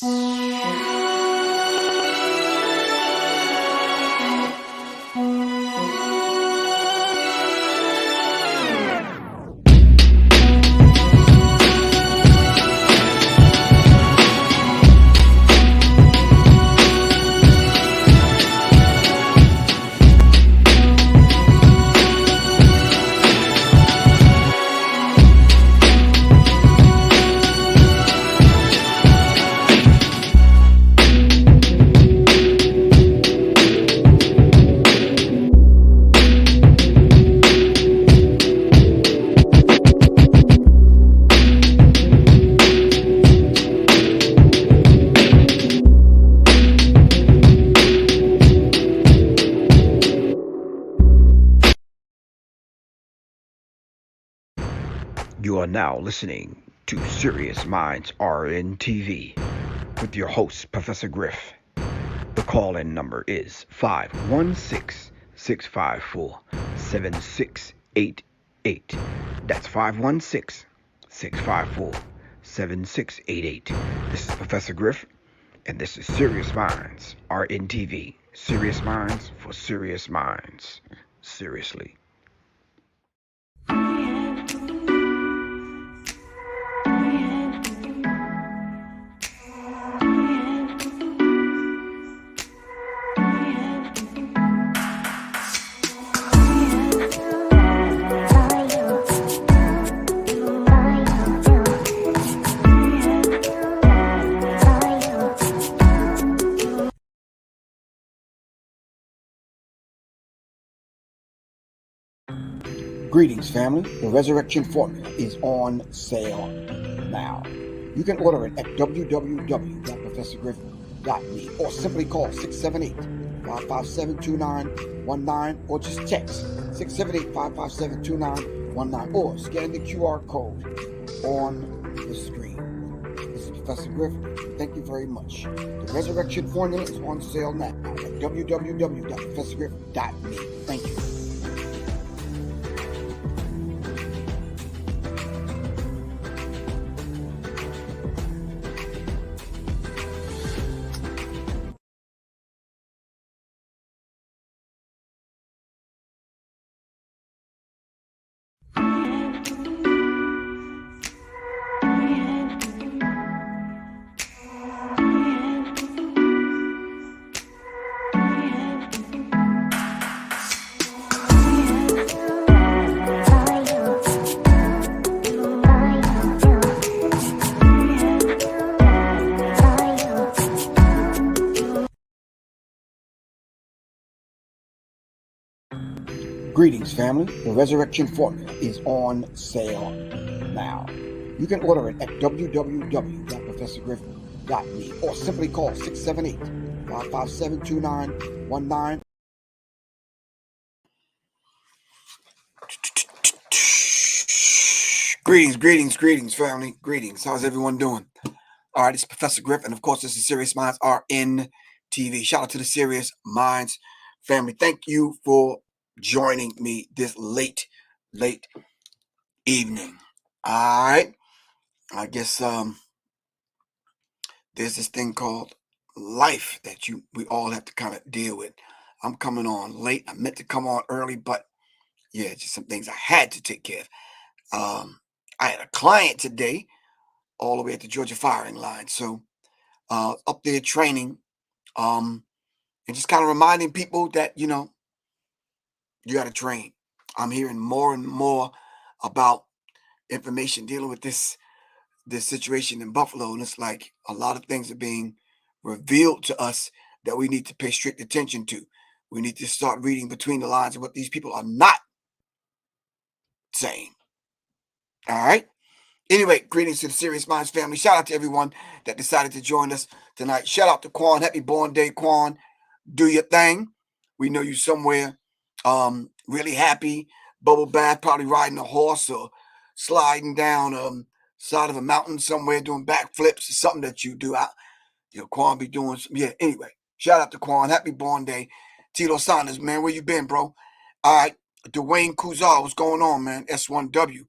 You are now listening to Serious Minds RNTV with your host, Professor Griff. The call-in number is 516-654-7688. That's 516-654-7688. This is Professor Griff, and this is Serious Minds RNTV. Serious Minds for Serious Minds. Seriously. Greetings, family. The Resurrection Formula is on sale now. You can order it at www.professorgriff.me or simply call 678-557-2919 or just text 678-557-2919 or scan the QR code on the screen. This is Professor Griff. Thank you very much. The Resurrection Formula is on sale now at www.professorgriff.me. Thank you. Greetings, family. The Resurrection Formula is on sale now. You can order it at www.professorgriff.me or simply call 678-557-2919. Greetings, family. Greetings. How's everyone doing? All right, it's Professor Griff, and of course, this is Serious Minds RNTV. Shout out to the Serious Minds family. Thank you for joining me this late evening. All right, I guess there's this thing called life that we all have to kind of deal with. I'm coming on late. I meant to come on early, but yeah, just some things I had to take care of. I had a client today all the way at the Georgia firing line, so up there training, and just kind of reminding people that you got to train. I'm hearing more and more about information dealing with this situation in Buffalo, and it's like a lot of things are being revealed to us that we need to pay strict attention to. We need to start reading between the lines of what these people are not saying. All right. Anyway, greetings to the Serious Minds family. Shout out to everyone that decided to join us tonight. Shout out to Quan. Happy born day, Quan. Do your thing. We know you somewhere really happy, bubble bath, probably riding a horse or sliding down side of a mountain somewhere doing backflips or something that you do. Quan be doing some, yeah. Anyway, shout out to Quan. Happy born day. Tito Saunders, man, where you been, bro? All right. Dwayne Kuzar, what's going on, man? S1W.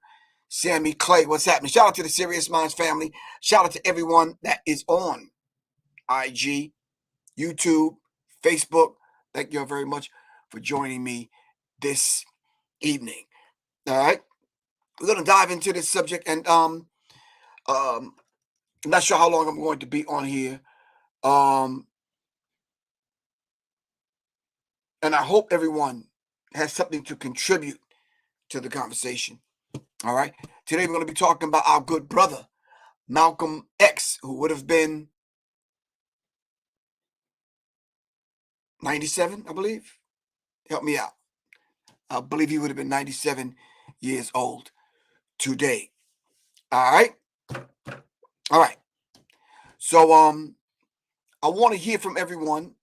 Sammy Clay, what's happening? Shout out to the Serious Minds family. Shout out to everyone that is on IG, YouTube, Facebook. Thank you all very much for joining me this evening. All right, we're gonna dive into this subject, and I'm not sure how long I'm going to be on here. And I hope everyone has something to contribute to the conversation. All right. Today we're going to be talking about our good brother, Malcolm X, who would have been 97, I believe. Help me out. I believe he would have been 97 years old today. All right. All right. So I want to hear from everyone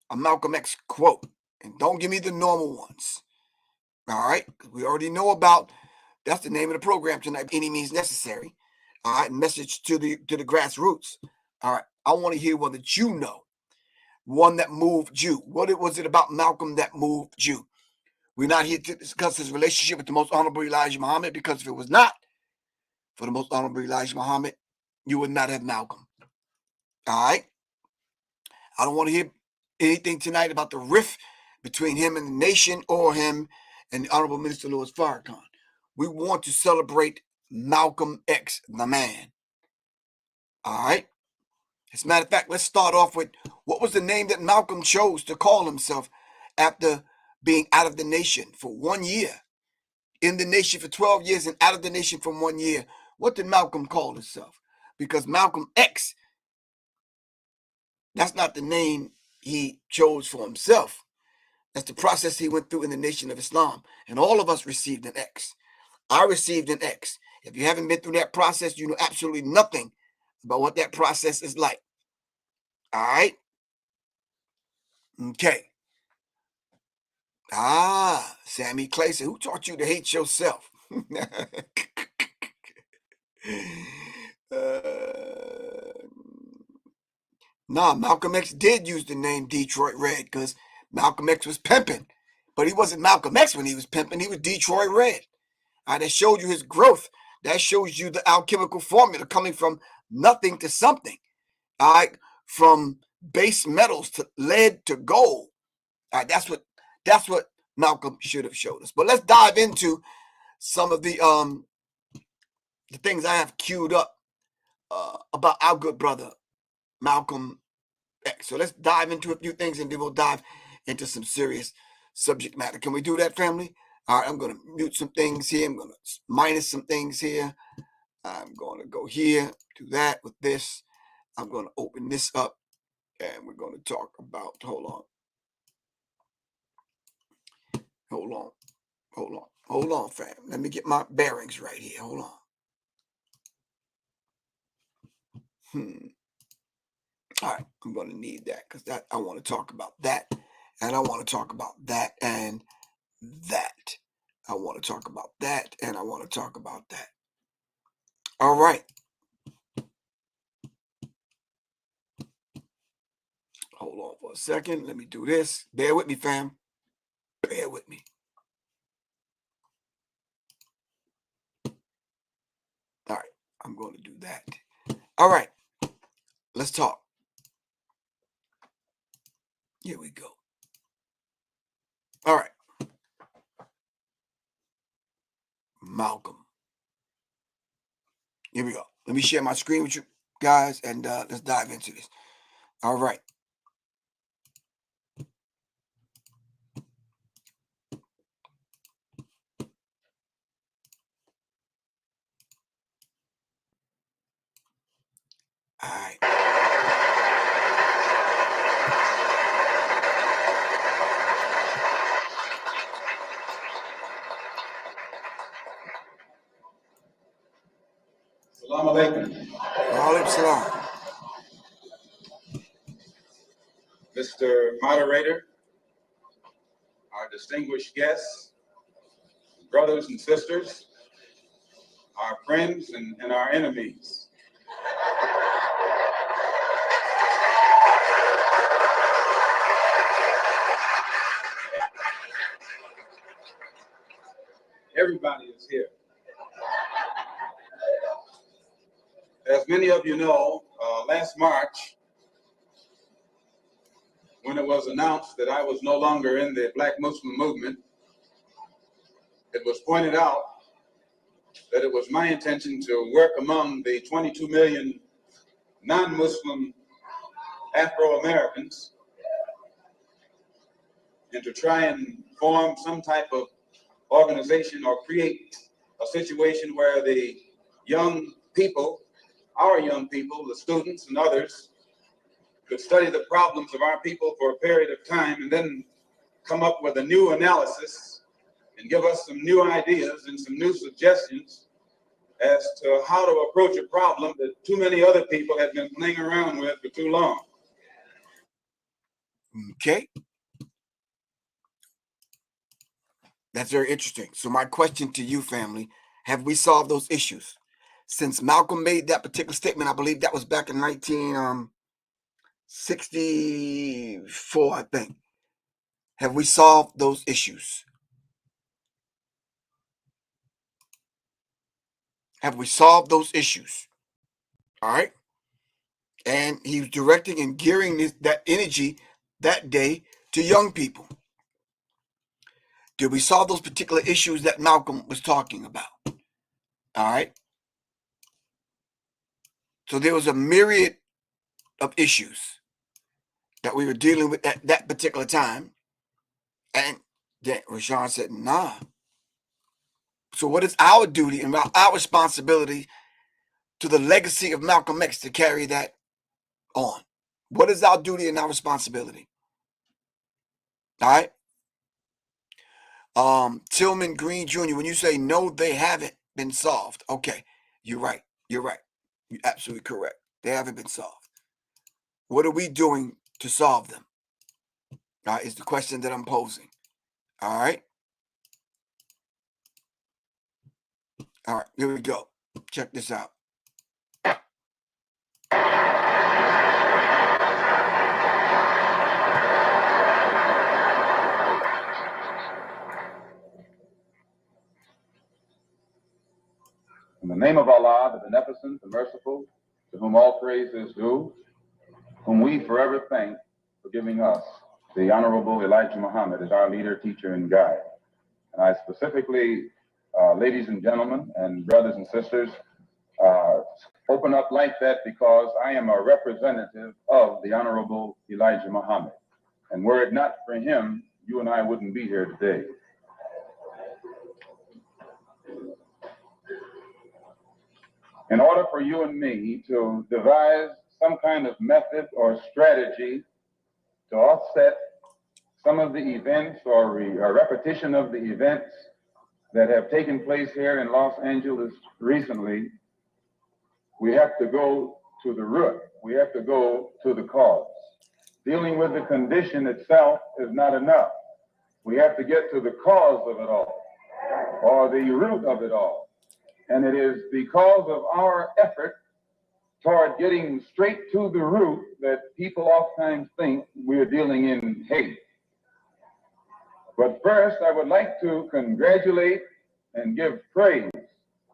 a Malcolm X quote. And don't give me the normal ones. All right. We already know about that's the name of the program tonight, Any Means Necessary. All right. Message to the grassroots. All right. I want to hear one that you know. One that moved you. What was it about Malcolm that moved you? We're not here to discuss his relationship with the most honorable Elijah Muhammad, because if it was not for the most honorable Elijah Muhammad, you would not have Malcolm. All right. I don't want to hear anything tonight about the rift between him and the nation, or him and the Honorable Minister Louis Farrakhan. We want to celebrate Malcolm X, the man. All right. As a matter of fact, let's start off with what was the name that Malcolm chose to call himself after being out of the nation for 1 year, in the nation for 12 years and out of the nation for 1 year. What did Malcolm call himself? Because Malcolm X, that's not the name he chose for himself. That's the process he went through in the Nation of Islam. And all of us received an X. I received an X. If you haven't been through that process, you know absolutely nothing about what that process is like. All right? Okay. Sammy Clay said, who taught you to hate yourself? Malcolm X did use the name Detroit Red because Malcolm X was pimping. But he wasn't Malcolm X when he was pimping. He was Detroit Red. All right, that showed you his growth. That shows you the alchemical formula coming from nothing to something. All right, from base metals to lead to gold. All right, that's what Malcolm should have showed us. But let's dive into some of the things I have queued up about our good brother Malcolm X. So let's dive into a few things, and then we'll dive into some serious subject matter. Can we do that, family? All right, I'm going to mute some things here. I'm going to minus some things here. I'm going to go here, do that with this. I'm going to open this up, and we're going to talk about, hold on, fam. Let me get my bearings right here. Hold on. All right, I'm going to need that because I want to talk about that, and I want to talk about that and that. I want to talk about that, and I want to talk about that. All right. Hold on for a second. Let me do this. Bear with me, fam. Bear with me. All right. I'm going to do that. All right. Let's talk. Here we go. All right. Malcolm. Here we go. Let me share my screen with you guys, and let's dive into this. All right. All right. Salam alaikum. Alaikum salam. Mr. Moderator, our distinguished guests, brothers and sisters, our friends and our enemies. Everybody is here. As many of you know, last March, when it was announced that I was no longer in the Black Muslim movement, it was pointed out that it was my intention to work among the 22 million non-Muslim Afro-Americans and to try and form some type of organization or create a situation where the young people, our young people, the students and others, could study the problems of our people for a period of time and then come up with a new analysis and give us some new ideas and some new suggestions as to how to approach a problem that too many other people had been playing around with for too long. Okay. That's very interesting. So my question to you, family, have we solved those issues? Since Malcolm made that particular statement, I believe that was back in 1964, I think. Have we solved those issues? Have we solved those issues? All right. And he was directing and gearing that energy that day to young people. Did we solve those particular issues that Malcolm was talking about? All right. So there was a myriad of issues that we were dealing with at that particular time. And then Rashawn said, nah. So what is our duty and our responsibility to the legacy of Malcolm X to carry that on? What is our duty and our responsibility? All right. Tillman Green Jr., when you say no, they haven't been solved. Okay, you're right. You're right. You're absolutely correct. They haven't been solved. What are we doing to solve them? All right, is the question that I'm posing. All right. All right, here we go. Check this out. In the name of Allah, the Beneficent, the Merciful, to whom all praise is due, whom we forever thank for giving us the Honorable Elijah Muhammad as our leader, teacher, and guide. And I specifically, ladies and gentlemen, and brothers and sisters, open up like that because I am a representative of the Honorable Elijah Muhammad. And were it not for him, you and I wouldn't be here today. In order for you and me to devise some kind of method or strategy to offset some of the events or a repetition of the events that have taken place here in Los Angeles recently, we have to go to the root. We have to go to the cause. Dealing with the condition itself is not enough. We have to get to the cause of it all, or the root of it all. And it is because of our effort toward getting straight to the root that people oftentimes think we're dealing in hate. But first, I would like to congratulate and give praise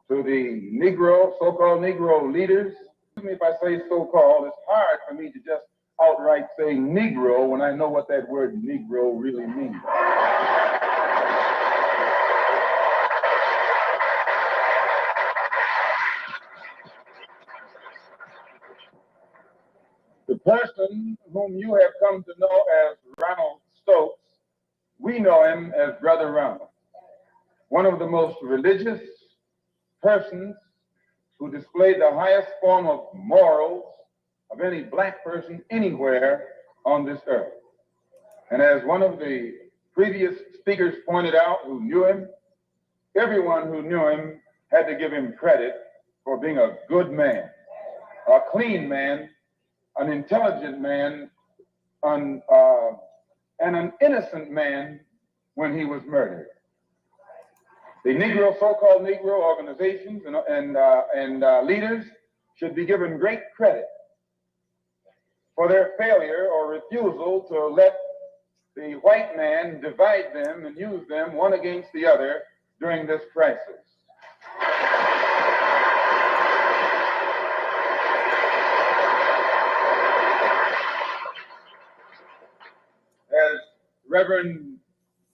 to the Negro, so-called Negro leaders. Excuse me if I say so-called, it's hard for me to just outright say Negro when I know what that word Negro really means. The person whom you have come to know as Ronald Stokes, we know him as Brother Ronald, one of the most religious persons who displayed the highest form of morals of any black person anywhere on this earth. And as one of the previous speakers pointed out who knew him, everyone who knew him had to give him credit for being a good man, a clean man, an intelligent man, and an innocent man when he was murdered. The Negro, so-called Negro organizations and leaders should be given great credit for their failure or refusal to let the white man divide them and use them one against the other during this crisis. Reverend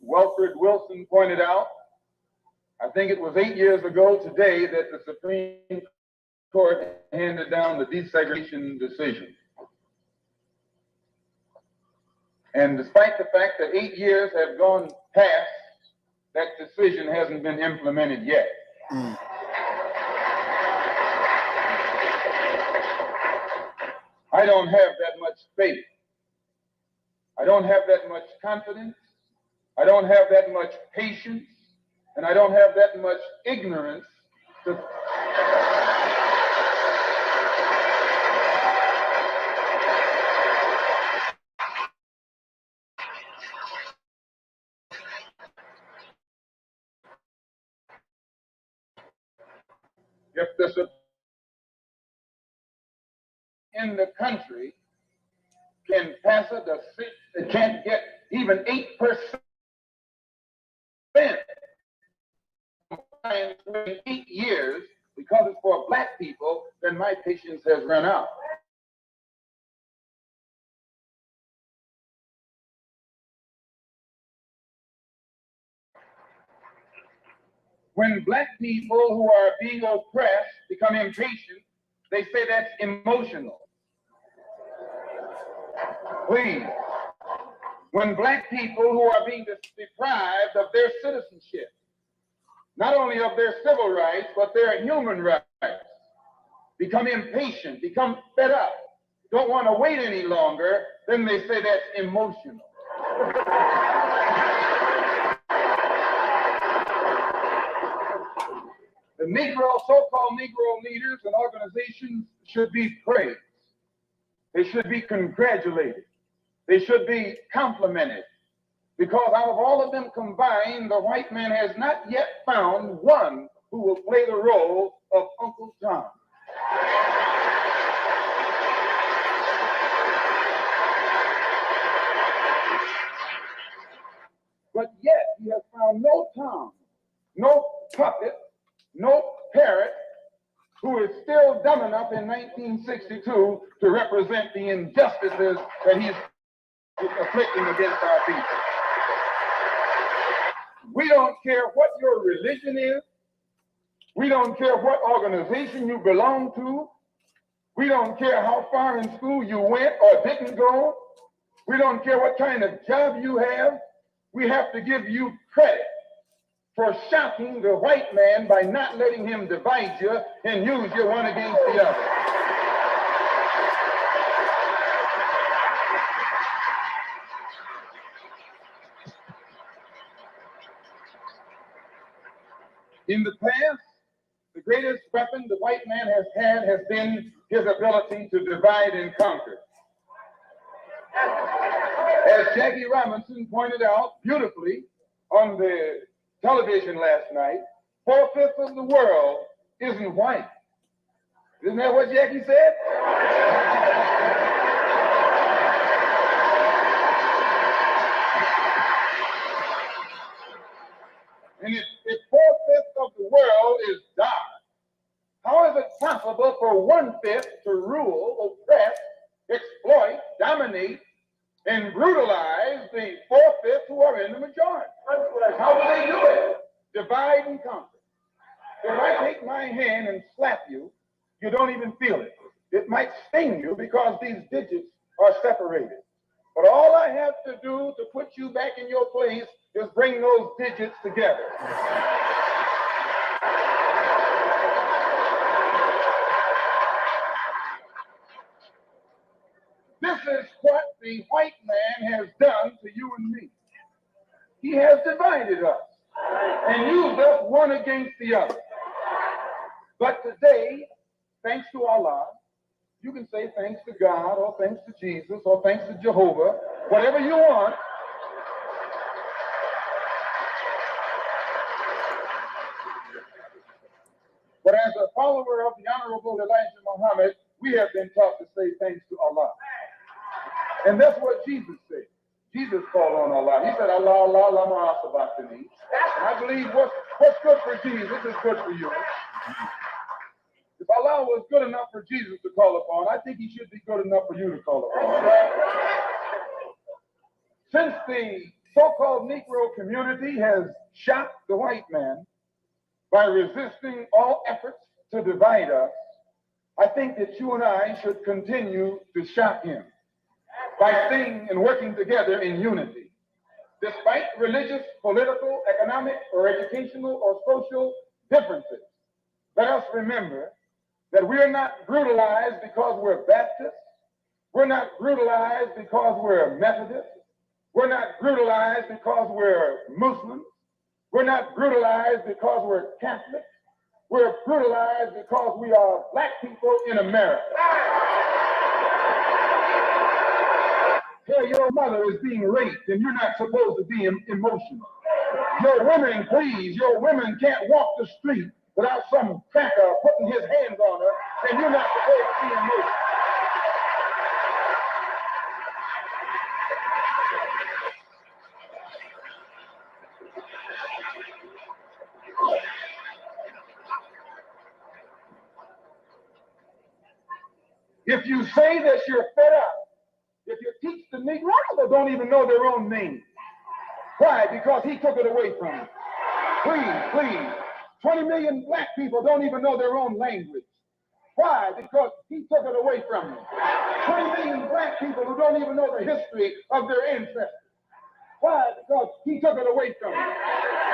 Wilfred Wilson pointed out, I think it was 8 years ago today that the Supreme Court handed down the desegregation decision. And despite the fact that 8 years have gone past, that decision hasn't been implemented yet. I don't have that much faith. I don't have that much confidence. I don't have that much patience. And I don't have that much ignorance to if the in the country can pass a decision that can't get even 8% in 8 years because it's for black people, then my patience has run out. When black people who are being oppressed become impatient, they say that's emotional. Please. When black people who are being deprived of their citizenship, not only of their civil rights, but their human rights, become impatient, become fed up, don't want to wait any longer, then they say that's emotional. The Negro, so-called Negro leaders and organizations should be praised. They should be congratulated. They should be complimented. Because out of all of them combined, the white man has not yet found one who will play the role of Uncle Tom. But yet he has found no Tom, no puppet, no parrot who is still dumb enough in 1962 to represent the injustices that he's afflicting against our people. We don't care what your religion is. We don't care what organization you belong to. We don't care how far in school you went or didn't go. We don't care what kind of job you have. We have to give you credit for shocking the white man by not letting him divide you and use you one against the other. In the past, the greatest weapon the white man has had has been his ability to divide and conquer. As Jackie Robinson pointed out beautifully on the television last night, 4/5 of the world isn't white. Isn't that what Jackie said? And if 4/5 of the world is dark, how is it possible for 1/5 to rule, oppress, exploit, dominate, and brutalize the 4/5 who are in the majority? How do they do it? Divide and conquer. If I take my hand and slap you, you don't even feel it. It might sting you because these digits are separated. But all I have to do to put you back in your place is bring those digits together. This is what the white man has done to you and me. He has divided us and used us one against the other. But today, thanks to Allah, you can say thanks to God or thanks to Jesus or thanks to Jehovah, whatever you want. But as a follower of the Honorable Elijah Muhammad, we have been taught to say thanks to Allah. And that's what Jesus said. Jesus called on Allah. He said, Allah, Allah, lama asabachthani. And I believe what's good for Jesus is good for you. If Allah was good enough for Jesus to call upon, I think he should be good enough for you to call upon. Since the so-called Negro community has shocked the white man by resisting all efforts to divide us, I think that you and I should continue to shock him by staying and working together in unity. Despite religious, political, economic, or educational or social differences, let us remember that we are not brutalized because we're Baptists. We're not brutalized because we're Methodists. We're not brutalized because we're Muslims. We're not brutalized because we're Catholics. We're brutalized because we are black people in America. Here, your mother is being raped and you're not supposed to be emotional. Your women, please, your women can't walk the street without some cracker putting his hands on her, and you're not supposed to be emotional. If you say that you're fed up, if you teach the Negroes that don't even know their own name. Why? Because he took it away from them. Please. 20 million black people don't even know their own language. Why? Because he took it away from them. 20 million black people who don't even know the history of their ancestors. Why? Because he took it away from them.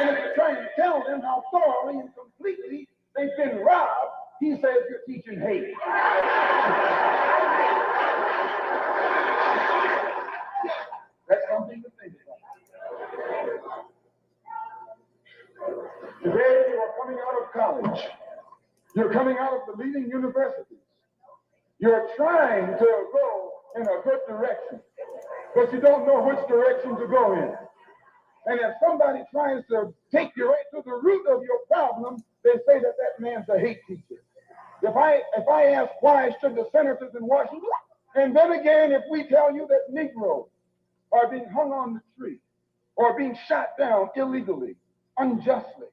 And if you're trying to tell them how thoroughly and completely they've been robbed, he says you're teaching hate. That's something to think about. Today you are coming out of college. You're coming out of the leading universities. You're trying to go in a good direction, but you don't know which direction to go in. And if somebody tries to take you right to the root of your problem, they say that that man's a hate teacher. If I ask why should the senators in Washington, and then again, if we tell you that Negroes are being hung on the tree or being shot down illegally, unjustly,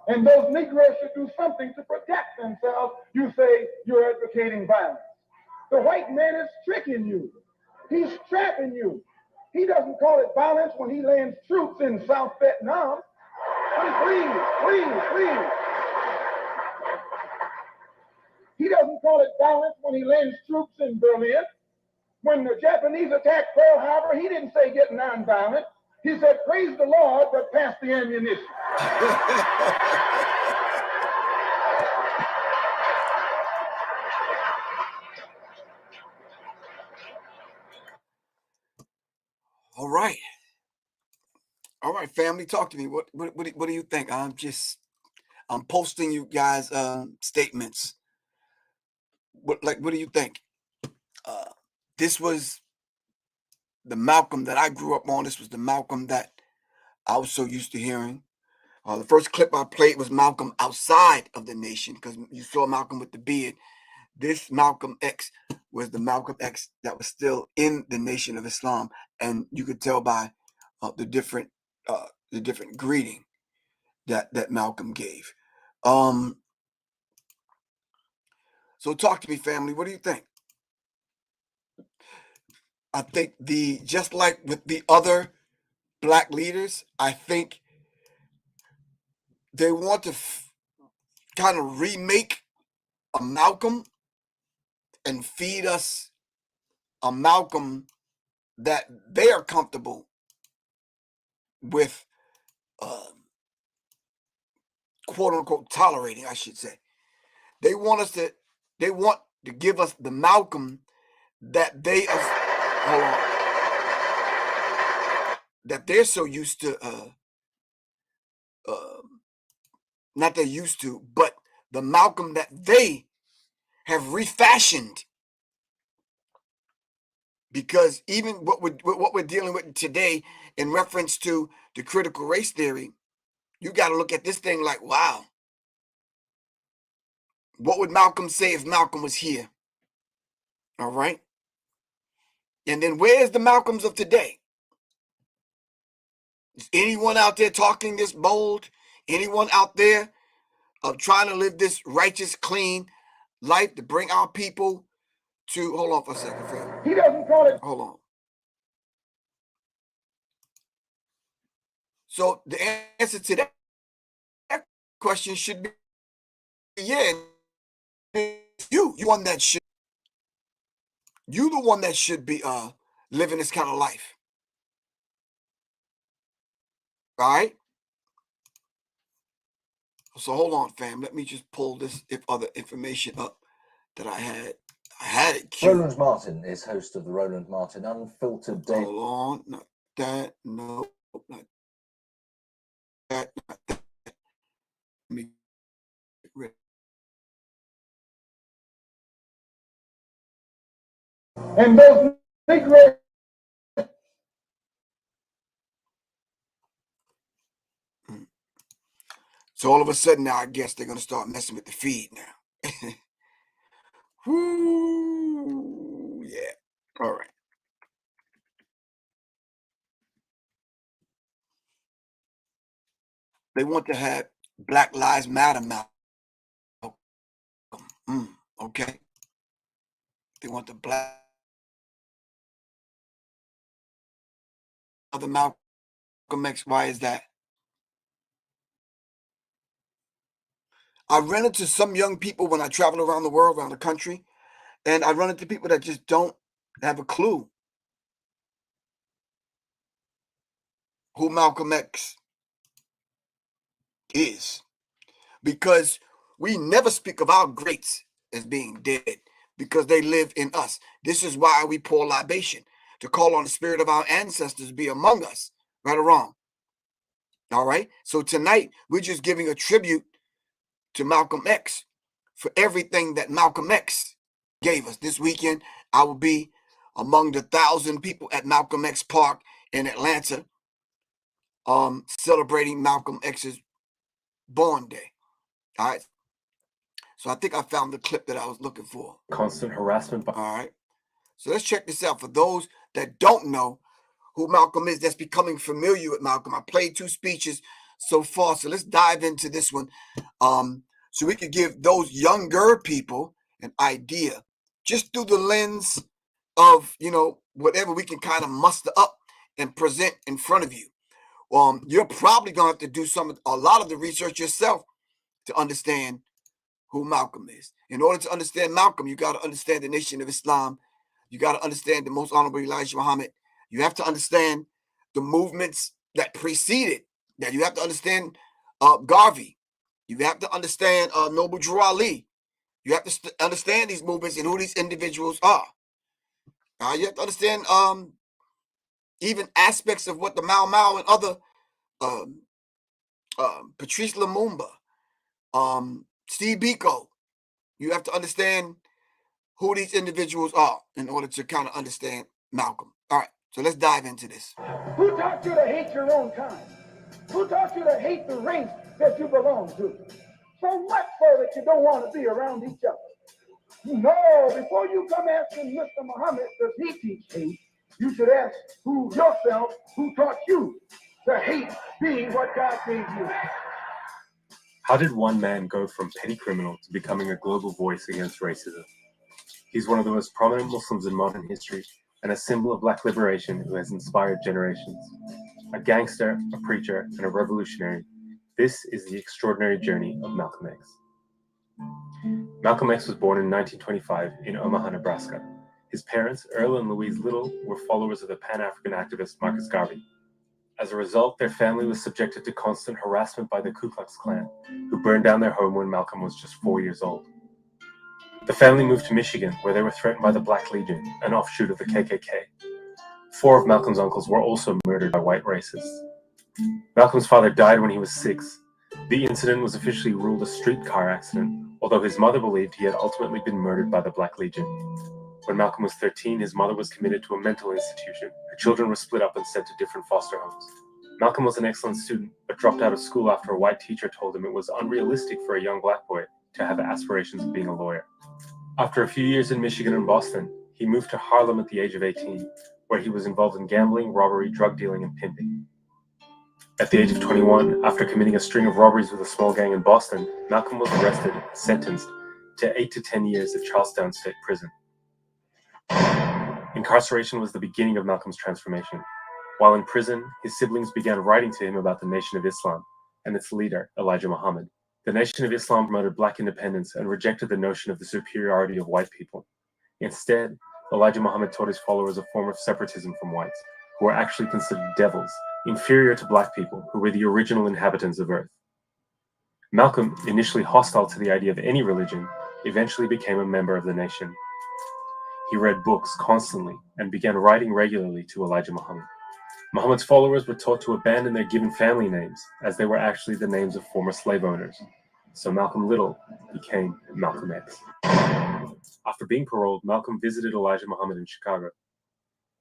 and those Negroes should do something to protect themselves, you say you're advocating violence. The white man is tricking you. He's trapping you. He doesn't call it violence when he lands troops in South Vietnam. Please. He doesn't call it violence when he lands troops in Berlin. When the Japanese attacked Pearl Harbor, he didn't say get nonviolent. He said, praise the Lord, but pass the ammunition. All right. All right, family, talk to me. What do you think? I'm posting you guys statements. What do you think? This was the Malcolm that I grew up on. This was the Malcolm that I was so used to hearing. The first clip I played was Malcolm outside of the nation, because you saw Malcolm with the beard. This Malcolm X was the Malcolm X that was still in the Nation of Islam, and you could tell by the different greeting that Malcolm gave. So talk to me, family. What do you think? I think just like with the other black leaders, I think they want to kind of remake a Malcolm and feed us a Malcolm that they are comfortable with, quote unquote, tolerating, I should say. They want to give us the Malcolm that that they're so used to, not they're used to, but the Malcolm that they have refashioned. Because even what we're dealing with today in reference to the critical race theory, you got to look at this thing like, wow, what would Malcolm say if Malcolm was here? All right. And then where's the Malcolms of today? Is anyone out there talking this bold? Anyone out there trying to live this righteous, clean life to bring our people to, hold on for a second, fam. He doesn't call it. Hold on. So the answer to that question should be yeah. You the one that should be living this kind of life. All right. So hold on, fam. Let me just pull this other information up that I had. I had it queued. Roland Martin is host of the Roland Martin Unfiltered Daily. Hold on, not that. No, not that. Not that. Let me get rid. And those Negroes. So all of a sudden now, I guess they're gonna start messing with the feed now. Woo, yeah. All right. They want to have Black Lives Matter Malcolm. Okay. They want the Black other Malcolm X. Why is that? I run into some young people when I travel around the world, around the country, and I run into people that just don't have a clue who Malcolm X is, because we never speak of our greats as being dead because they live in us. This is why we pour libation, to call on the spirit of our ancestors to be among us, right or wrong. All right. So tonight we're just giving a tribute to Malcolm X for everything that Malcolm X gave us. This weekend, I will be among the 1,000 people at Malcolm X Park in Atlanta, celebrating Malcolm X's born day. All right. So I think I found the clip that I was looking for. Constant harassment. All right. So let's check this out. For those that don't know who Malcolm is, that's becoming familiar with Malcolm, I played 2 speeches so far. So let's dive into this one. So we could give those younger people an idea just through the lens of, whatever we can kind of muster up and present in front of you. You're probably going to have to do a lot of the research yourself to understand who Malcolm is. In order to understand Malcolm, you got to understand the Nation of Islam. You got to understand the Most Honorable Elijah Muhammad. You have to understand the movements that preceded that. You have to understand Garvey. You have to understand Noble Drew Ali. You have to understand these movements and who these individuals are. You have to understand even aspects of what the Mau Mau and other Patrice Lumumba, Steve Biko. You have to understand who these individuals are in order to kind of understand Malcolm. All right, so let's dive into this. Who taught you to hate your own kind? Who taught you to hate the race that you belong to? So much so that you don't want to be around each other. No, before you come asking Mr. Muhammad, does he teach hate? You should ask yourself who taught you to hate being what God gave you. How did one man go from petty criminal to becoming a global voice against racism? He's one of the most prominent Muslims in modern history and a symbol of Black liberation who has inspired generations. A gangster, a preacher, and a revolutionary, this is the extraordinary journey of Malcolm X. Malcolm X was born in 1925 in Omaha, Nebraska. His parents, Earl and Louise Little, were followers of the Pan-African activist Marcus Garvey. As a result, their family was subjected to constant harassment by the Ku Klux Klan, who burned down their home when Malcolm was just 4 years old. The family moved to Michigan, where they were threatened by the Black Legion, an offshoot of the KKK. 4 of Malcolm's uncles were also murdered by white racists. Malcolm's father died when he was 6. The incident was officially ruled a streetcar accident, although his mother believed he had ultimately been murdered by the Black Legion. When Malcolm was 13, his mother was committed to a mental institution. Her children were split up and sent to different foster homes. Malcolm was an excellent student, but dropped out of school after a white teacher told him it was unrealistic for a young Black boy to have aspirations of being a lawyer. After a few years in Michigan and Boston, he moved to Harlem at the age of 18, where he was involved in gambling, robbery, drug dealing, and pimping. At the age of 21, after committing a string of robberies with a small gang in Boston, Malcolm was arrested and sentenced to 8 to 10 years at Charlestown State Prison. Incarceration was the beginning of Malcolm's transformation. While in prison, his siblings began writing to him about the Nation of Islam and its leader, Elijah Muhammad. The Nation of Islam promoted black independence and rejected the notion of the superiority of white people. Instead, Elijah Muhammad taught his followers a form of separatism from whites, who were actually considered devils, inferior to black people, who were the original inhabitants of Earth. Malcolm, initially hostile to the idea of any religion, eventually became a member of the nation. He read books constantly and began writing regularly to Elijah Muhammad. Muhammad's followers were taught to abandon their given family names, as they were actually the names of former slave owners. So Malcolm Little became Malcolm X. After being paroled, Malcolm visited Elijah Muhammad in Chicago.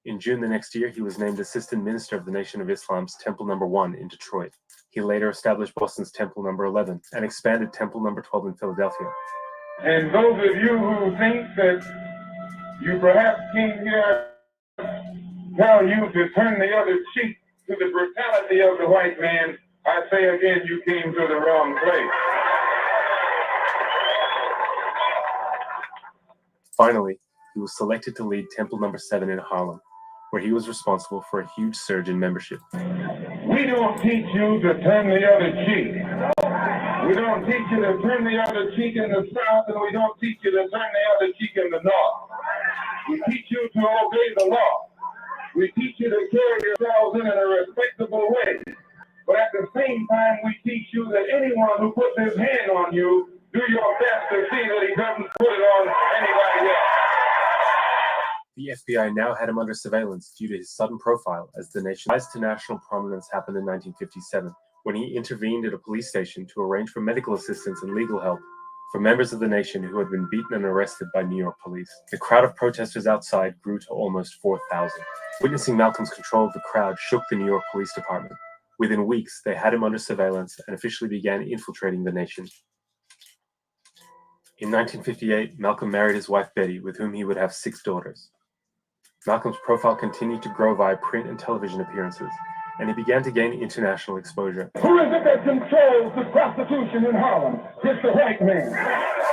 In June the next year, he was named Assistant Minister of the Nation of Islam's Temple No. 1 in Detroit. He later established Boston's Temple No. 11 and expanded Temple No. 12 in Philadelphia. And those of you who think that you perhaps came here tell you to turn the other cheek to the brutality of the white man, I say again, you came to the wrong place. Finally, he was selected to lead Temple No. 7 in Harlem, where he was responsible for a huge surge in membership. We don't teach you to turn the other cheek. We don't teach you to turn the other cheek in the South, and we don't teach you to turn the other cheek in the North. We teach you to obey the law. We teach you to carry yourselves in a respectable way. But at the same time, we teach you that anyone who puts his hand on you, do your best to see that he doesn't put it on anybody else. The FBI now had him under surveillance due to his sudden profile as the nation's rise to national prominence happened in 1957, when he intervened at a police station to arrange for medical assistance and legal help for members of the nation who had been beaten and arrested by New York police. The crowd of protesters outside grew to almost 4,000. Witnessing Malcolm's control of the crowd shook the New York Police Department. Within weeks, they had him under surveillance and officially began infiltrating the nation. In 1958, Malcolm married his wife Betty, with whom he would have 6 daughters. Malcolm's profile continued to grow via print and television appearances, and he began to gain international exposure. Who is it that controls the prostitution in Harlem? It's the white man.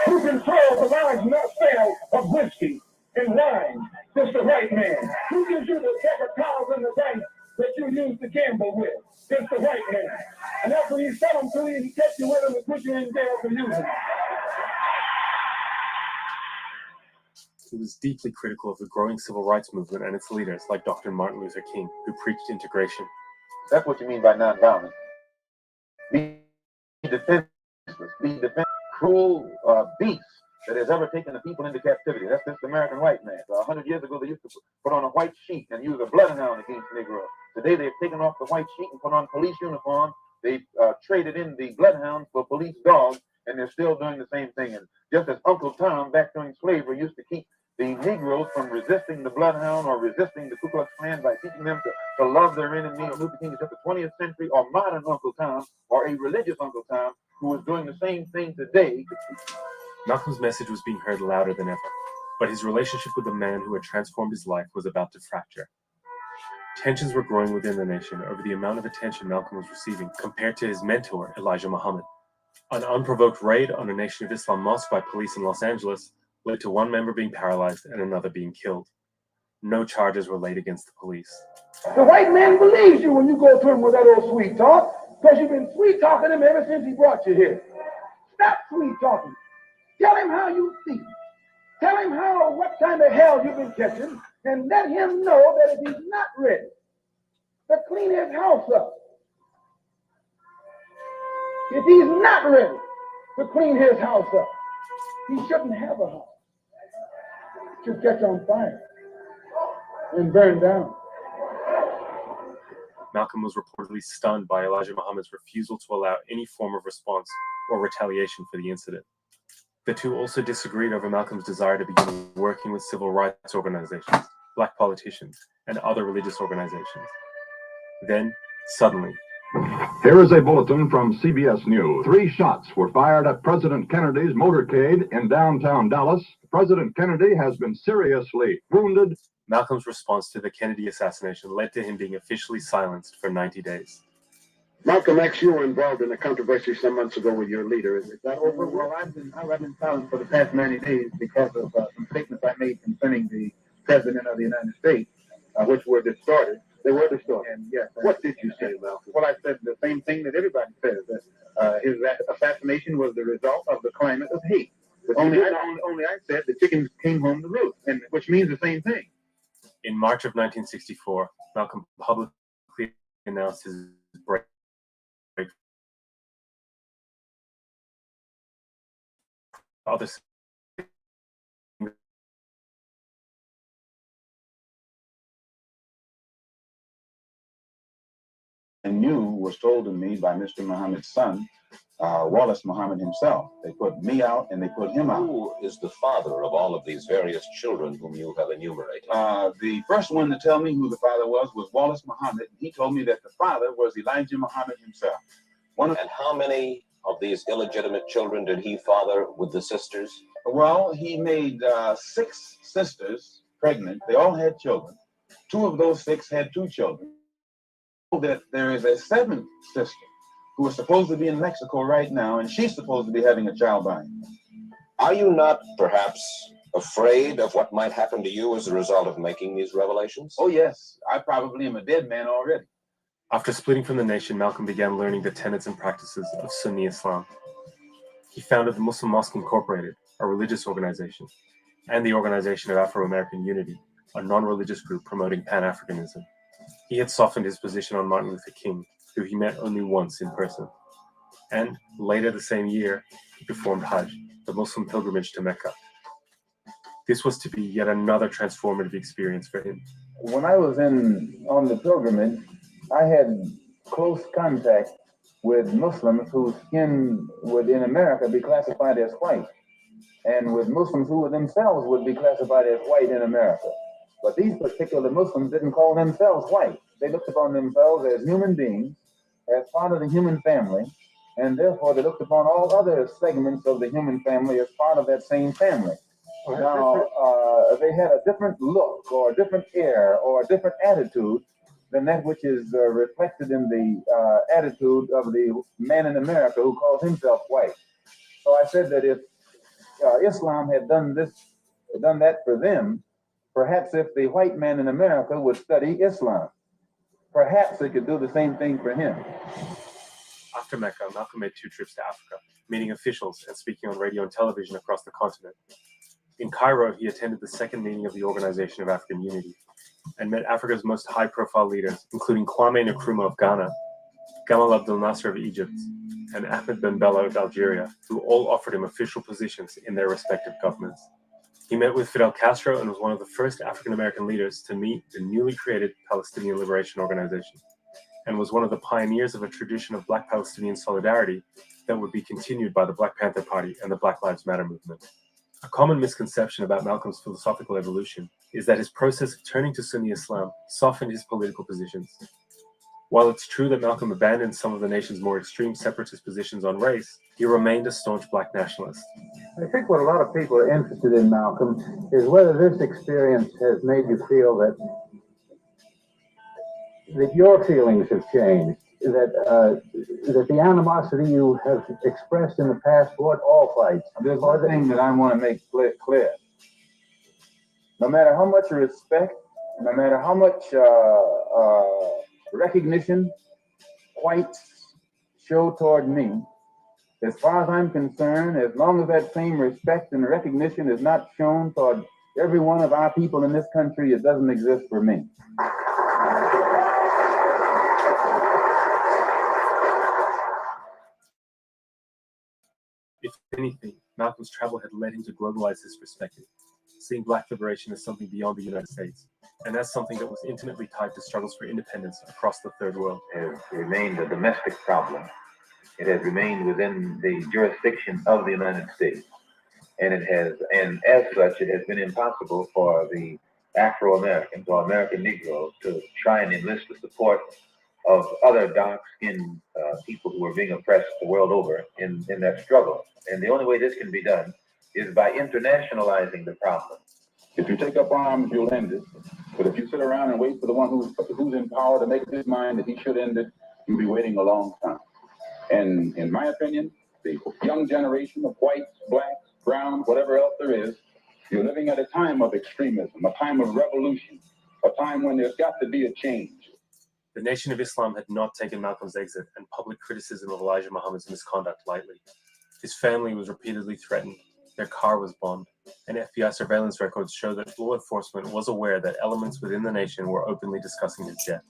Who controls the large sale of whiskey and wine? It's the white man. Who gives you the paper towels and the dice that you use to gamble with? It's the white man. And after you sell them to you, he takes you with him and puts you in jail for using them. He was deeply critical of the growing civil rights movement and its leaders, like Dr. Martin Luther King, who preached integration. That's what you mean by nonviolence. Be defenseless. Be defenseless. Cruel beast that has ever taken the people into captivity. That's this American white man. 100 years ago, they used to put on a white sheet and use a bloodhound against Negroes. Today, they've taken off the white sheet and put on police uniforms. They've traded in the bloodhounds for police dogs, and they're still doing the same thing. And just as Uncle Tom, back during slavery, used to keep the Negroes from resisting the bloodhound or resisting the Ku Klux Klan by teaching them to love their enemy. Luther King is just a 20th century or modern Uncle Tom or a religious Uncle Tom who is doing the same thing today. Malcolm's message was being heard louder than ever, but his relationship with the man who had transformed his life was about to fracture. Tensions were growing within the nation over the amount of attention Malcolm was receiving compared to his mentor, Elijah Muhammad. An unprovoked raid on a Nation of Islam mosque by police in Los Angeles led to one member being paralyzed and another being killed. No charges were laid against the police. The white man believes you when you go to him with that old sweet talk, because you've been sweet talking him ever since he brought you here. Stop sweet talking. Tell him how you feel. Tell him what kind of hell you've been catching, and let him know that if he's not ready to clean his house up, if he's not ready to clean his house up, he shouldn't have a house. It should catch on fire and burn down. Malcolm was reportedly stunned by Elijah Muhammad's refusal to allow any form of response or retaliation for the incident. The two also disagreed over Malcolm's desire to begin working with civil rights organizations, black politicians, and other religious organizations. Then, suddenly, here is a bulletin from CBS News. 3 shots were fired at President Kennedy's motorcade in downtown Dallas. President Kennedy has been seriously wounded. Malcolm's response to the Kennedy assassination led to him being officially silenced for 90 days. Malcolm X, you were involved in a controversy some months ago with your leader. Is that over? Well, I've been silent for the past 90 days because of some statements I made concerning the President of the United States, which were distorted. They were distorted. And yes. What did you say, Malcolm? Well, I said the same thing that everybody says, that his assassination was the result of the climate of hate. Only I said the chickens came home to roost, and which means the same thing. In March of 1964, Malcolm publicly announced his break. Others and knew was told to me by Mr. Muhammad's son, Wallace Muhammad himself. They put me out and they put him out. Who is the father of all of these various children whom you have enumerated? The first one to tell me who the father was Wallace Muhammad. He told me that the father was Elijah Muhammad himself. And how many of these illegitimate children did he father with the sisters? Well, he made 6 sisters pregnant. They all had children. 2 of those 6 had 2 children. That there is a 7th sister who is supposed to be in Mexico right now, and she's supposed to be having a child by him. Are you not perhaps afraid of what might happen to you as a result of making these revelations? Oh, yes. I probably am a dead man already. After splitting from the nation, Malcolm began learning the tenets and practices of Sunni Islam. He founded the Muslim Mosque Incorporated, a religious organization, and the Organization of Afro-American Unity, a non-religious group promoting Pan-Africanism. He had softened his position on Martin Luther King, who he met only once in person. And later the same year, he performed Hajj, the Muslim pilgrimage to Mecca. This was to be yet another transformative experience for him. When I was on the pilgrimage, I had close contact with Muslims whose skin would in America be classified as white, and with Muslims who themselves would be classified as white in America. But these particular Muslims didn't call themselves white. They looked upon themselves as human beings, as part of the human family, and therefore they looked upon all other segments of the human family as part of that same family. Now, they had a different look or a different air or a different attitude than that which is reflected in the attitude of the man in America who calls himself white. So I said that if Islam had done that for them, perhaps if the white man in America would study Islam, perhaps it could do the same thing for him. After Mecca, Malcolm made 2 trips to Africa, meeting officials and speaking on radio and television across the continent. In Cairo, he attended the 2nd meeting of the Organization of African Unity and met Africa's most high-profile leaders, including Kwame Nkrumah of Ghana, Gamal Abdel Nasser of Egypt, and Ahmed Ben Bella of Algeria, who all offered him official positions in their respective governments. He met with Fidel Castro and was one of the first African-American leaders to meet the newly created Palestinian Liberation Organization, and was one of the pioneers of a tradition of Black Palestinian solidarity that would be continued by the Black Panther Party and the Black Lives Matter movement. A common misconception about Malcolm's philosophical evolution is that his process of turning to Sunni Islam softened his political positions. While it's true that Malcolm abandoned some of the nation's more extreme separatist positions on race, he remained a staunch Black nationalist. I think what a lot of people are interested in, Malcolm, is whether this experience has made you feel that your feelings have changed, that the animosity you have expressed in the past toward all fights. There's one thing that I want to make clear. No matter how much respect, no matter how much recognition whites show toward me, as far as I'm concerned, as long as that same respect and recognition is not shown toward every one of our people in this country, it doesn't exist for me. If anything, Malcolm's travel had led him to globalize his perspective, seeing Black liberation as something beyond the United States, and as something that was intimately tied to struggles for independence across the Third World. It has remained a domestic problem. It has remained within the jurisdiction of the United States. And as such, it has been impossible for the Afro-Americans or American Negroes to try and enlist the support of other dark-skinned people who are being oppressed the world over in that struggle. And the only way this can be done is by internationalizing the problem. If you take up arms, you'll end it. But if you sit around and wait for the one who's in power to make up his mind that he should end it, you'll be waiting a long time. And in my opinion, the young generation of whites, blacks, browns, whatever else there is, you're living at a time of extremism, a time of revolution, a time when there's got to be a change. The Nation of Islam had not taken Malcolm's exit and public criticism of Elijah Muhammad's misconduct lightly. His family was repeatedly threatened, their car was bombed, and FBI surveillance records show that law enforcement was aware that elements within the nation were openly discussing his death.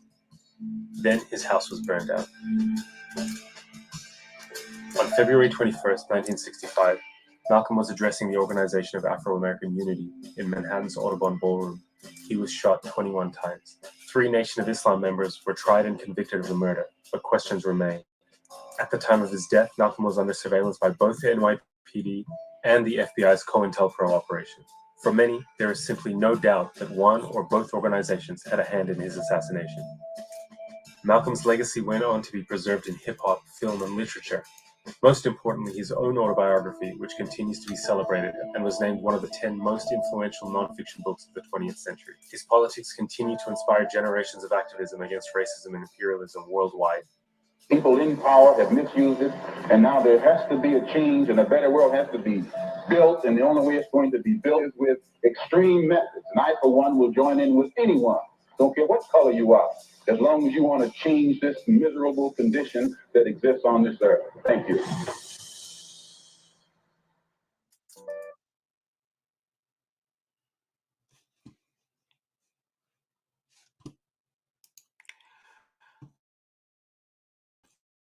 Then his house was burned down. On February 21st, 1965, Malcolm was addressing the Organization of Afro-American Unity in Manhattan's Audubon Ballroom. He was shot 21 times. 3 Nation of Islam members were tried and convicted of the murder, but questions remain. At the time of his death, Malcolm was under surveillance by both the NYPD and the FBI's COINTELPRO operation. For many, there is simply no doubt that one or both organizations had a hand in his assassination. Malcolm's legacy went on to be preserved in hip-hop, film, and literature. Most importantly, his own autobiography, which continues to be celebrated and was named one of the 10 most influential non-fiction books of the 20th century. His politics continue to inspire generations of activism against racism and imperialism worldwide. People in power have misused it, and now there has to be a change, and a better world has to be built, and the only way it's going to be built is with extreme methods. And I, for one, will join in with anyone. Don't care what color you are, as long as you want to change this miserable condition that exists on this earth. Thank you.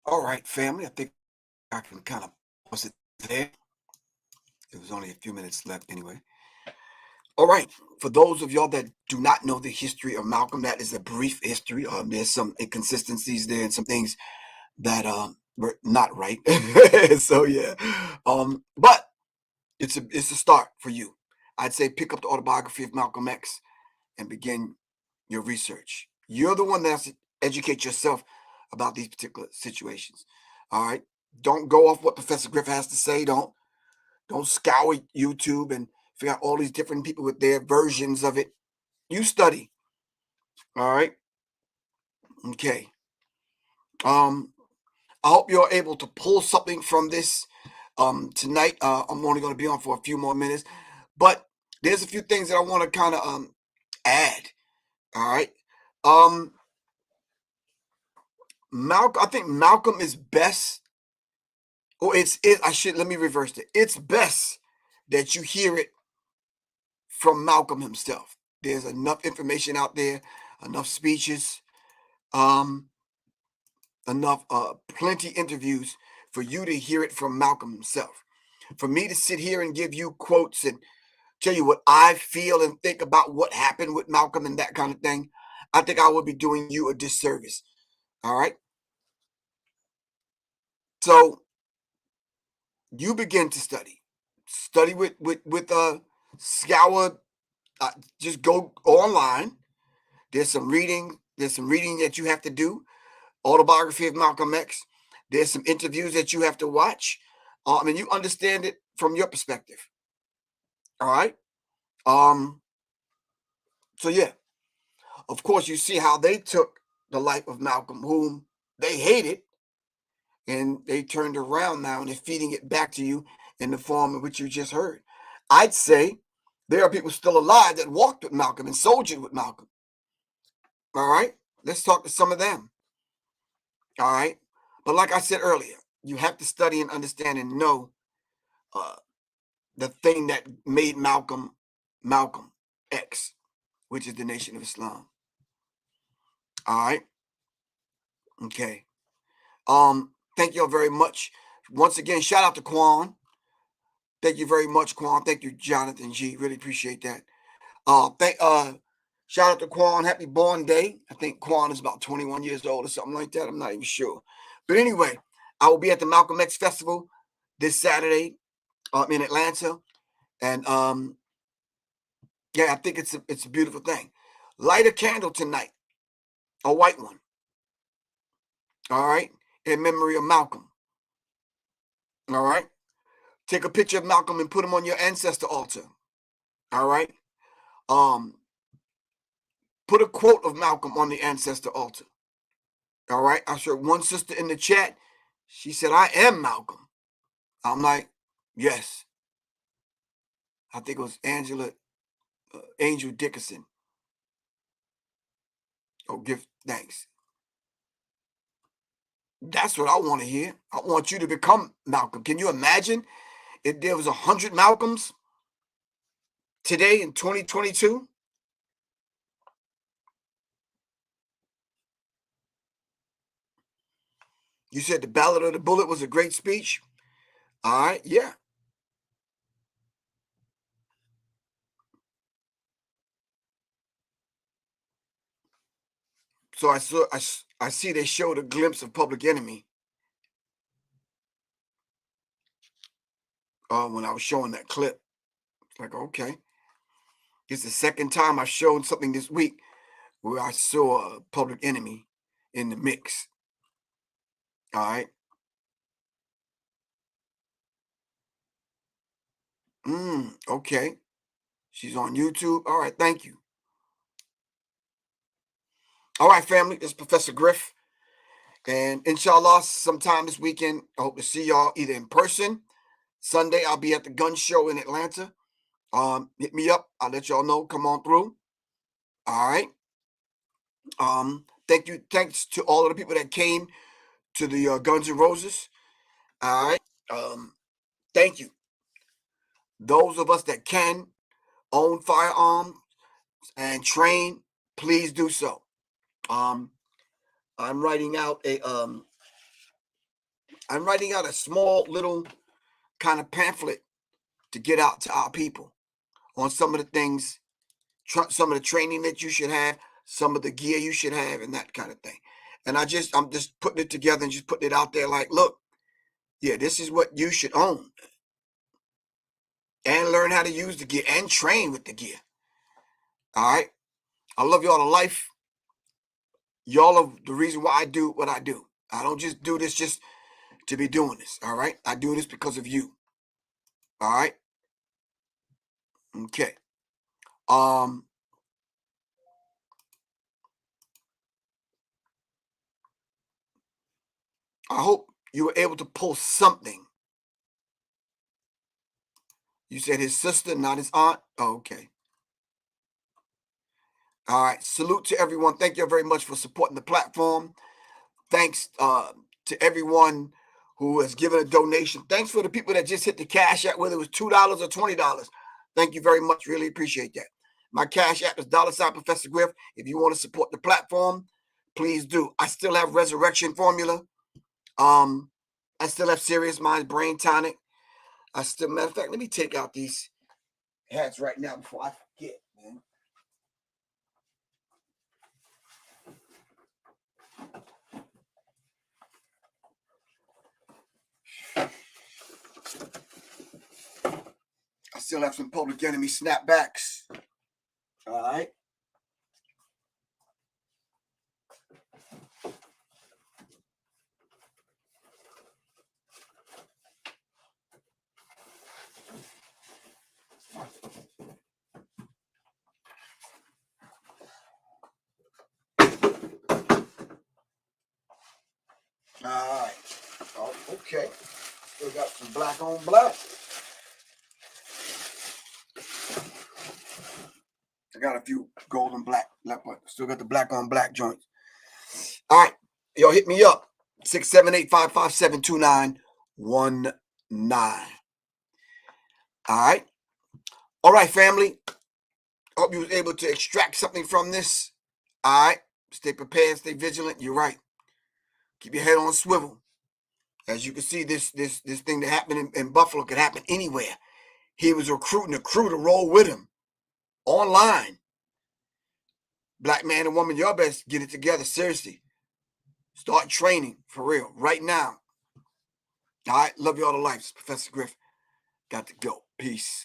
All right, family, I think I can kind of pause it there. It was only a few minutes left anyway. All right, for those of y'all that do not know the history of Malcolm, that is a brief history. There's some inconsistencies there and some things that were not right. So yeah, but it's a start for you. I'd say pick up the autobiography of Malcolm X and begin your research. You're the one that has to educate yourself about these particular situations. All right, don't go off what Professor Griff has to say. Don't scour YouTube and figure out all these different people with their versions of it. You study. All right. Okay. I hope you're able to pull something from this tonight. I'm only going to be on for a few more minutes, but there's a few things that I want to kind of add. All right. Malcolm, I think Malcolm is best. Let me reverse it. It's best that you hear it from Malcolm himself. There's enough information out there, enough speeches, enough plenty interviews for you to hear it from Malcolm himself. For me to sit here and give you quotes and tell you what I feel and think about what happened with Malcolm and that kind of thing, I think I would be doing you a disservice. All right. So you begin to study with scour. Just go online. There's some reading that you have to do. Autobiography of Malcolm X. There's some interviews that you have to watch. And you understand it from your perspective. All right. So yeah, of course, you see how they took the life of Malcolm, whom they hated, and they turned around now and they're feeding it back to you in the form in which you just heard. I'd say there are people still alive that walked with Malcolm and soldiered with Malcolm. All right. Let's talk to some of them. All right. But like I said earlier, you have to study and understand and know the thing that made Malcolm X, which is the Nation of Islam. All right. Okay. Thank you all very much. Once again, shout out to Quan. Thank you very much, Quan. Thank you, Jonathan G. Really appreciate that. Shout out to Quan. Happy born day. I think Quan is about 21 years old or something like that. I'm not even sure. But anyway, I will be at the Malcolm X Festival this Saturday in Atlanta. And yeah, I think it's a beautiful thing. Light a candle tonight, a white one. All right, in memory of Malcolm. All right, take a picture of Malcolm and put him on your ancestor altar. All right, put a quote of Malcolm on the ancestor altar. All right, I saw one sister in the chat. She said, "I am Malcolm." I'm like, yes. I think it was Angel Dickerson. Oh, give thanks. That's what I want to hear. I want you to become Malcolm. Can you imagine if there was 100 Malcolms today in 2022? You said the Ballad of the Bullet was a great speech. All right, yeah. So I see they showed a glimpse of Public Enemy when I was showing that clip. It's like, okay. It's the second time I've shown something this week where I saw a Public Enemy in the mix. All right. Okay. She's on YouTube. All right, thank you. All right, family, this is Professor Griff. And inshallah, sometime this weekend, I hope to see y'all either in person. Sunday, I'll be at the gun show in Atlanta. Hit me up. I'll let y'all know. Come on through. All right. Thank you. Thanks to all of the people that came to the Guns N' Roses. All right. Thank you. Those of us that can own firearms and train, please do so. I'm writing out a small little kind of pamphlet to get out to our people on some of the things, some of the training that you should have, some of the gear you should have, and that kind of thing. And I'm just putting it together and just putting it out there like, look, yeah, this is what you should own. And learn how to use the gear and train with the gear. All right. I love y'all to life. Y'all are the reason why I do what I do. I don't just do this just to be doing this. All right. I do this because of you. All right. Okay. I hope you were able to pull something. You said his sister, not his aunt? Oh, okay. All right. Salute to everyone. Thank you very much for supporting the platform. Thanks to everyone who has given a donation. Thanks for the people that just hit the Cash App, whether it was $2 or $20. Thank you very much. Really appreciate that. My Cash App is $ Professor Griff. If you want to support the platform, please do. I still have Resurrection Formula. I still have Serious Minds Brain Tonic. Matter of fact, let me take out these hats right now before I forget, man. I still have some Public Enemy snapbacks. All right. All right. Oh, okay. Still got some black on black. I got a few gold and black left, but still got the black on black joints. All right. Yo, hit me up. 678-557-2919. All right. All right, family. Hope you was able to extract something from this. All right. Stay prepared. Stay vigilant. You're right. Keep your head on a swivel. As you can see, this thing that happened in Buffalo could happen anywhere. He was recruiting a crew to roll with him online. Black man and woman, y'all best get it together. Seriously. Start training for real right now. All right. Love y'all to life. It's Professor Griff. Got to go. Peace.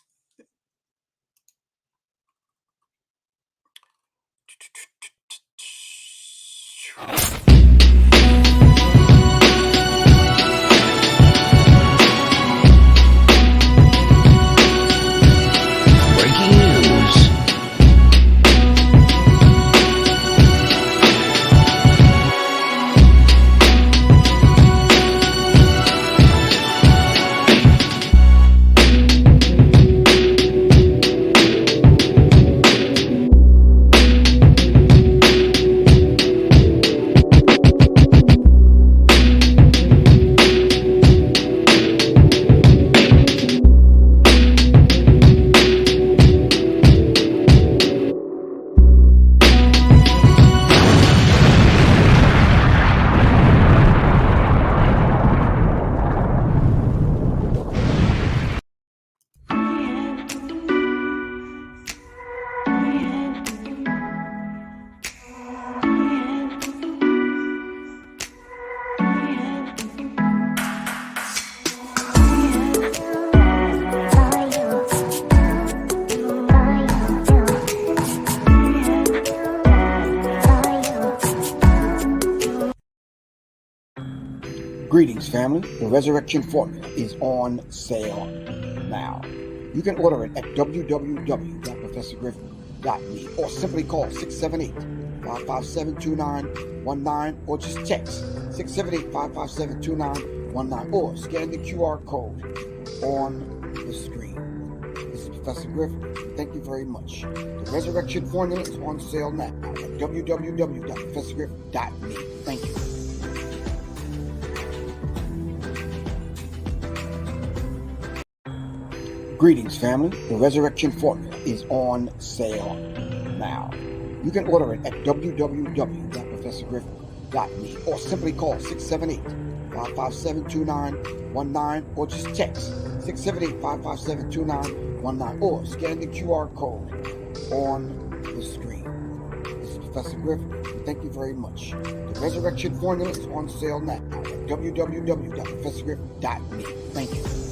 Greetings, family. The Resurrection Formula is on sale now. You can order it at www.professorgriff.me or simply call 678-557-2919 or just text 678-557-2919 or scan the QR code on the screen. This is Professor Griff. Thank you very much. The Resurrection Formula is on sale now at www.professorgriff.me. Thank you. Greetings, family. The Resurrection Formula is on sale now. You can order it at www.professorgriff.me or simply call 678-557-2919 or just text 678-557-2919 or scan the QR code on the screen. This is Professor Griff. Thank you very much. The Resurrection Formula is on sale now at www.professorgriff.me. Thank you.